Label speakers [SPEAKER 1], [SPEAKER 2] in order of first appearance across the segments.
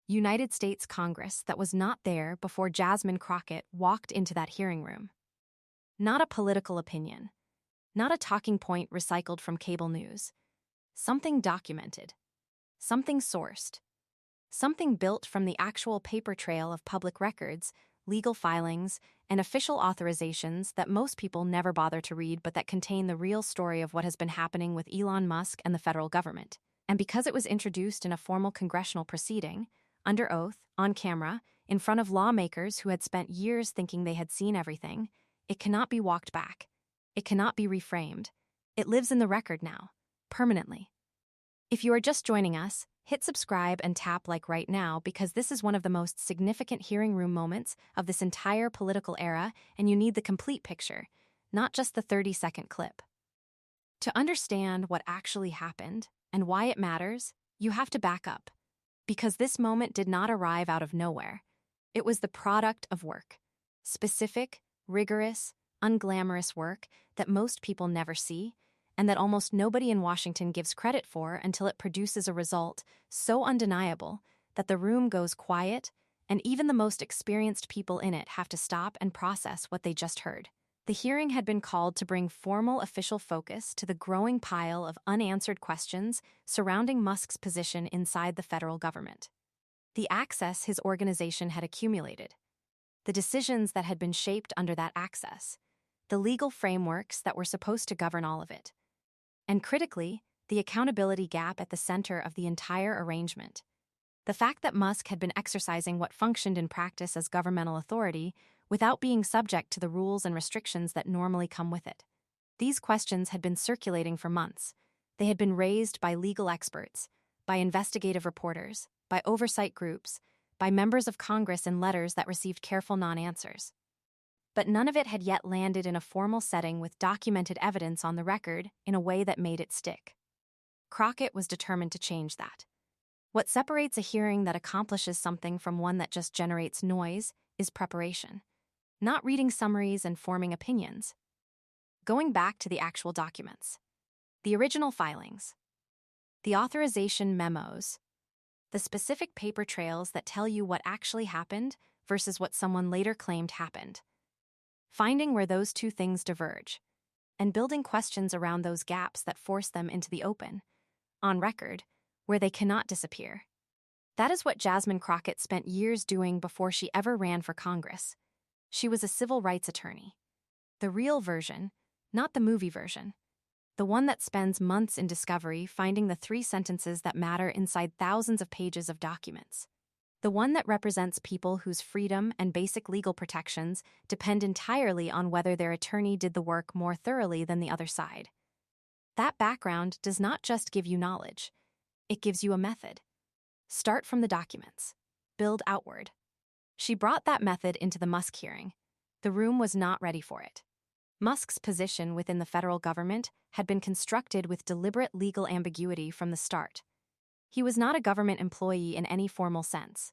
[SPEAKER 1] United States Congress that was not there before Jasmine Crockett walked into that hearing room. Not a political opinion, not a talking point recycled from cable news. Something documented, something sourced, something built from the actual paper trail of public records, legal filings, and official authorizations that most people never bother to read but that contain the real story of what has been happening with Elon Musk and the federal government. And because it was introduced in a formal congressional proceeding, under oath, on camera, in front of lawmakers who had spent years thinking they had seen everything, it cannot be walked back. It cannot be reframed. It lives in the record now, permanently. If you are just joining us, hit subscribe and tap like right now because this is one of the most significant hearing room moments of this entire political era, and you need the complete picture, not just the 30-second clip. To understand what actually happened and why it matters, you have to back up. Because this moment did not arrive out of nowhere. It was the product of work. Specific, rigorous, unglamorous work that most people never see, and that almost nobody in Washington gives credit for until it produces a result so undeniable that the room goes quiet, and even the most experienced people in it have to stop and process what they just heard. The hearing had been called to bring formal official focus to the growing pile of unanswered questions surrounding Musk's position inside the federal government. The access his organization had accumulated, the decisions that had been shaped under that access, the legal frameworks that were supposed to govern all of it, and critically, the accountability gap at the center of the entire arrangement. The fact that Musk had been exercising what functioned in practice as governmental authority without being subject to the rules and restrictions that normally come with it. These questions had been circulating for months. They had been raised by legal experts, by investigative reporters, by oversight groups, by members of Congress in letters that received careful non-answers. But none of it had yet landed in a formal setting with documented evidence on the record in a way that made it stick. Crockett was determined to change that. What separates a hearing that accomplishes something from one that just generates noise is preparation. Not reading summaries and forming opinions. Going back to the actual documents. The original filings. The authorization memos. The specific paper trails that tell you what actually happened versus what someone later claimed happened. Finding where those two things diverge. And building questions around those gaps that force them into the open. On record, where they cannot disappear. That is what Jasmine Crockett spent years doing before she ever ran for Congress. She was a civil rights attorney. The real version, not the movie version. The one that spends months in discovery finding the 3 sentences that matter inside thousands of pages of documents. The one that represents people whose freedom and basic legal protections depend entirely on whether their attorney did the work more thoroughly than the other side. That background does not just give you knowledge. It gives you a method. Start from the documents. Build outward. She brought that method into the Musk hearing. The room was not ready for it. Musk's position within the federal government had been constructed with deliberate legal ambiguity from the start. He was not a government employee in any formal sense.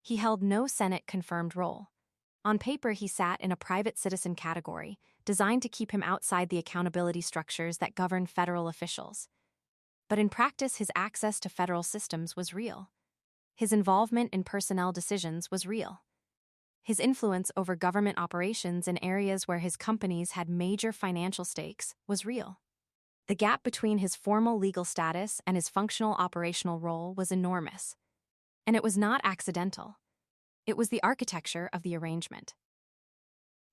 [SPEAKER 1] He held no Senate-confirmed role. On paper, he sat in a private citizen category, designed to keep him outside the accountability structures that govern federal officials. But in practice, his access to federal systems was real. His involvement in personnel decisions was real. His influence over government operations in areas where his companies had major financial stakes was real. The gap between his formal legal status and his functional operational role was enormous. And it was not accidental. It was the architecture of the arrangement.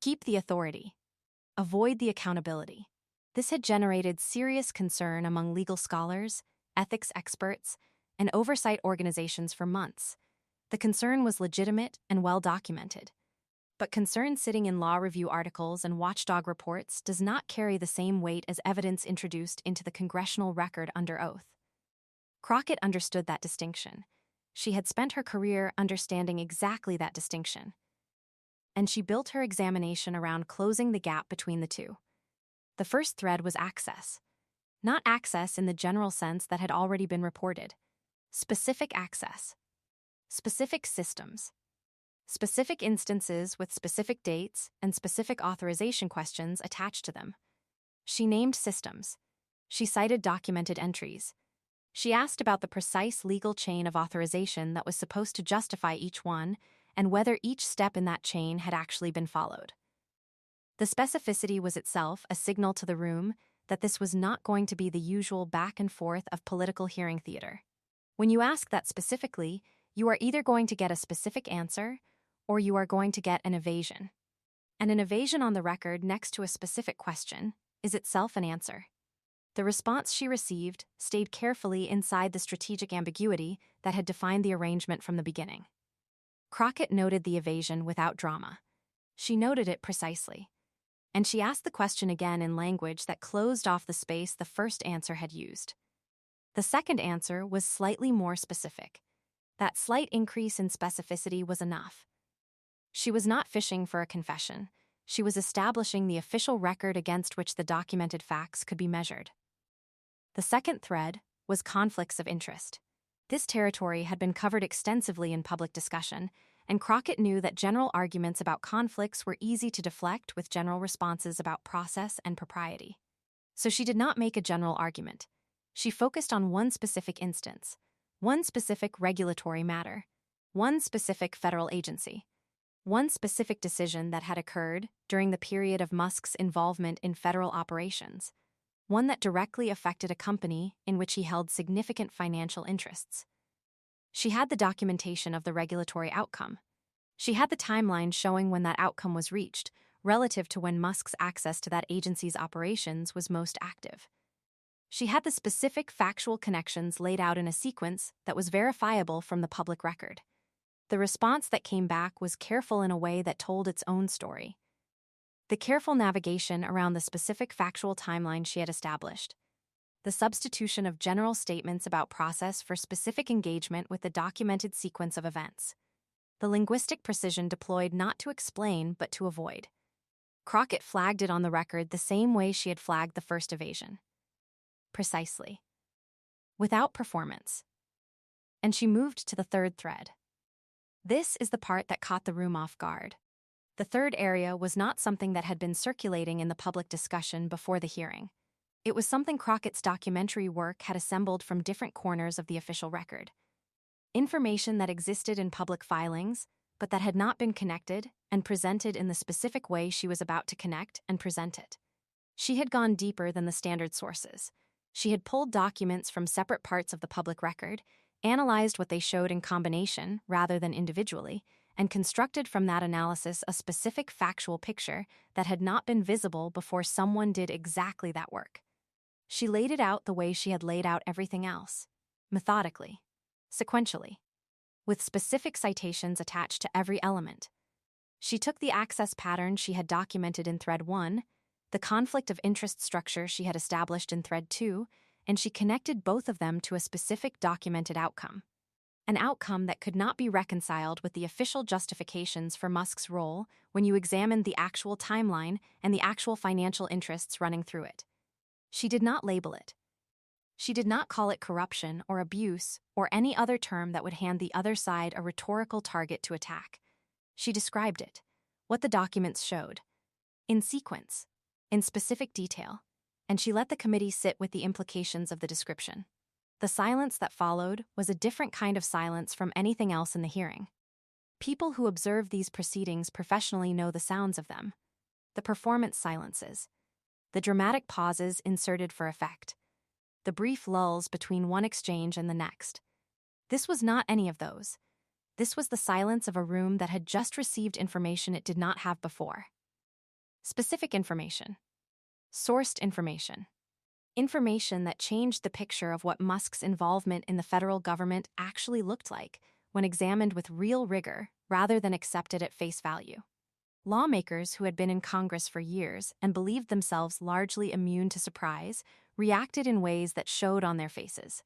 [SPEAKER 1] Keep the authority. Avoid the accountability. This had generated serious concern among legal scholars, ethics experts, and oversight organizations for months. The concern was legitimate and well documented. But concern sitting in law review articles and watchdog reports does not carry the same weight as evidence introduced into the congressional record under oath. Crockett understood that distinction. She had spent her career understanding exactly that distinction. And she built her examination around closing the gap between the two. The first thread was access. Not access in the general sense that had already been reported. Specific access. Specific systems. Specific instances with specific dates and specific authorization questions attached to them. She named systems. She cited documented entries. She asked about the precise legal chain of authorization that was supposed to justify each one and whether each step in that chain had actually been followed. The specificity was itself a signal to the room that this was not going to be the usual back and forth of political hearing theater. When you ask that specifically, you are either going to get a specific answer or you are going to get an evasion. And an evasion on the record next to a specific question is itself an answer. The response she received stayed carefully inside the strategic ambiguity that had defined the arrangement from the beginning. Crockett noted the evasion without drama. She noted it precisely. And she asked the question again in language that closed off the space the first answer had used. The second answer was slightly more specific. That slight increase in specificity was enough. She was not fishing for a confession. She was establishing the official record against which the documented facts could be measured. The second thread was conflicts of interest. This territory had been covered extensively in public discussion, and Crockett knew that general arguments about conflicts were easy to deflect with general responses about process and propriety. So she did not make a general argument. She focused on one specific instance, one specific regulatory matter, one specific federal agency, one specific decision that had occurred during the period of Musk's involvement in federal operations, one that directly affected a company in which he held significant financial interests. She had the documentation of the regulatory outcome. She had the timeline showing when that outcome was reached, relative to when Musk's access to that agency's operations was most active. She had the specific factual connections laid out in a sequence that was verifiable from the public record. The response that came back was careful in a way that told its own story. The careful navigation around the specific factual timeline she had established. The substitution of general statements about process for specific engagement with the documented sequence of events. The linguistic precision deployed not to explain but to avoid. Crockett flagged it on the record the same way she had flagged the first evasion. Precisely. Without performance. And she moved to the third thread. This is the part that caught the room off guard. The third area was not something that had been circulating in the public discussion before the hearing. It was something Crockett's documentary work had assembled from different corners of the official record. Information that existed in public filings, but that had not been connected and presented in the specific way she was about to connect and present it. She had gone deeper than the standard sources. She had pulled documents from separate parts of the public record, analyzed what they showed in combination rather than individually, and constructed from that analysis a specific factual picture that had not been visible before someone did exactly that work. She laid it out the way she had laid out everything else, methodically, sequentially, with specific citations attached to every element. She took the access pattern she had documented in Thread 1, the conflict of interest structure she had established in Thread 2, and she connected both of them to a specific documented outcome. An outcome that could not be reconciled with the official justifications for Musk's role when you examined the actual timeline and the actual financial interests running through it. She did not label it. She did not call it corruption or abuse or any other term that would hand the other side a rhetorical target to attack. She described it, what the documents showed, in sequence, in specific detail, and she let the committee sit with the implications of the description. The silence that followed was a different kind of silence from anything else in the hearing. People who observe these proceedings professionally know the sounds of them. The performance silences. The dramatic pauses inserted for effect. The brief lulls between one exchange and the next. This was not any of those. This was the silence of a room that had just received information it did not have before. Specific information. Sourced information. Information that changed the picture of what Musk's involvement in the federal government actually looked like when examined with real rigor rather than accepted at face value. Lawmakers who had been in Congress for years and believed themselves largely immune to surprise reacted in ways that showed on their faces.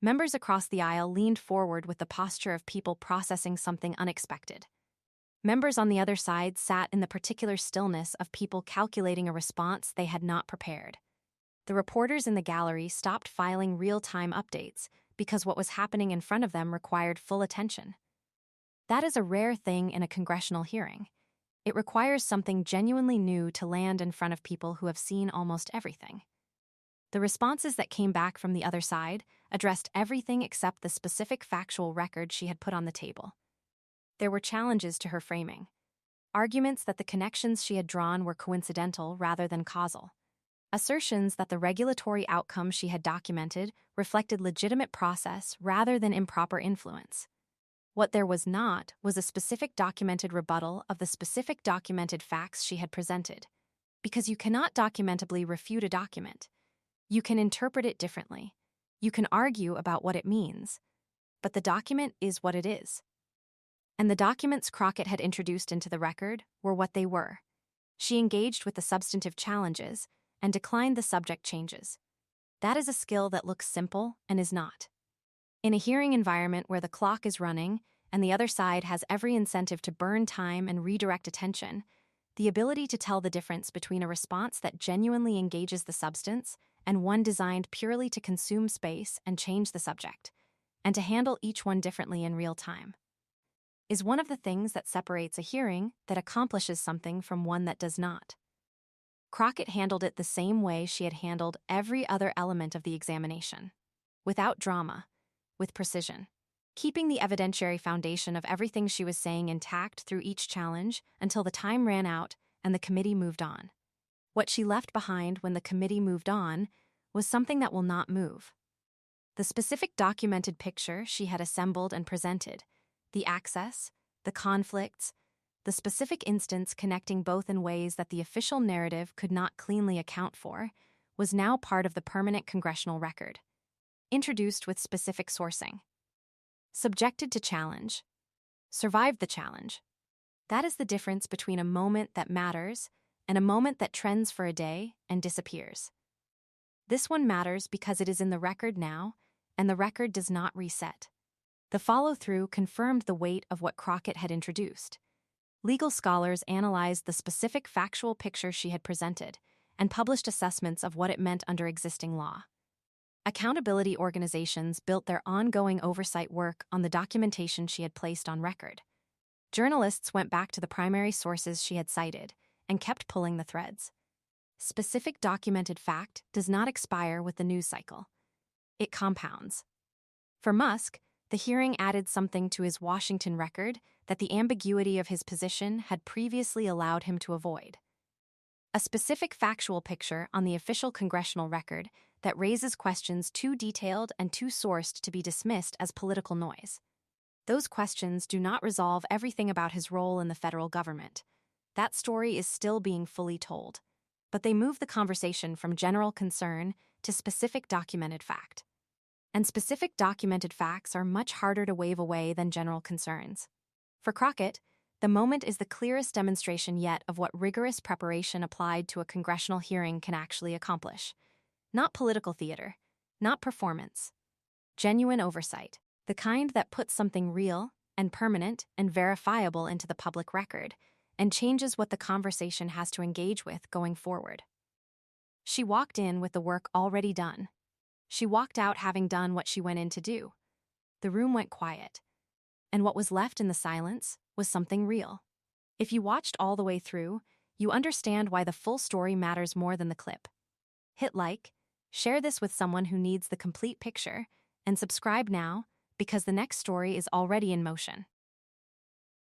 [SPEAKER 1] Members across the aisle leaned forward with the posture of people processing something unexpected. Members on the other side sat in the particular stillness of people calculating a response they had not prepared. The reporters in the gallery stopped filing real-time updates because what was happening in front of them required full attention. That is a rare thing in a congressional hearing. It requires something genuinely new to land in front of people who have seen almost everything. The responses that came back from the other side addressed everything except the specific factual record she had put on the table. There were challenges to her framing. Arguments that the connections she had drawn were coincidental rather than causal. Assertions that the regulatory outcomes she had documented reflected legitimate process rather than improper influence. What there was not was a specific documented rebuttal of the specific documented facts she had presented. Because you cannot documentably refute a document. You can interpret it differently. You can argue about what it means. But the document is what it is. And the documents Crockett had introduced into the record were what they were. She engaged with the substantive challenges and declined the subject changes. That is a skill that looks simple and is not. In a hearing environment where the clock is running and the other side has every incentive to burn time and redirect attention, the ability to tell the difference between a response that genuinely engages the substance and one designed purely to consume space and change the subject, and to handle each one differently in real time, is one of the things that separates a hearing that accomplishes something from one that does not. Crockett handled it the same way she had handled every other element of the examination, without drama, with precision, keeping the evidentiary foundation of everything she was saying intact through each challenge until the time ran out and the committee moved on. What she left behind when the committee moved on was something that will not move. The specific documented picture she had assembled and presented, the access, the conflicts, the specific instance connecting both in ways that the official narrative could not cleanly account for, was now part of the permanent congressional record, introduced with specific sourcing. Subjected to challenge. Survived the challenge. That is the difference between a moment that matters and a moment that trends for a day and disappears. This one matters because it is in the record now, and the record does not reset. The follow-through confirmed the weight of what Crockett had introduced. Legal scholars analyzed the specific factual picture she had presented and published assessments of what it meant under existing law. Accountability organizations built their ongoing oversight work on the documentation she had placed on record. Journalists went back to the primary sources she had cited and kept pulling the threads. Specific documented fact does not expire with the news cycle. It compounds. For Musk, the hearing added something to his Washington record that the ambiguity of his position had previously allowed him to avoid. A specific factual picture on the official congressional record that raises questions too detailed and too sourced to be dismissed as political noise. Those questions do not resolve everything about his role in the federal government. That story is still being fully told. But they move the conversation from general concern to specific documented fact. And specific documented facts are much harder to wave away than general concerns. For Crockett, the moment is the clearest demonstration yet of what rigorous preparation applied to a congressional hearing can actually accomplish. Not political theater, not performance. Genuine oversight, the kind that puts something real and permanent and verifiable into the public record and changes what the conversation has to engage with going forward. She walked in with the work already done. She walked out having done what she went in to do. The room went quiet, and what was left in the silence was something real. If you watched all the way through, you understand why the full story matters more than the clip. Hit like, share this with someone who needs the complete picture, and subscribe now because the next story is already in motion.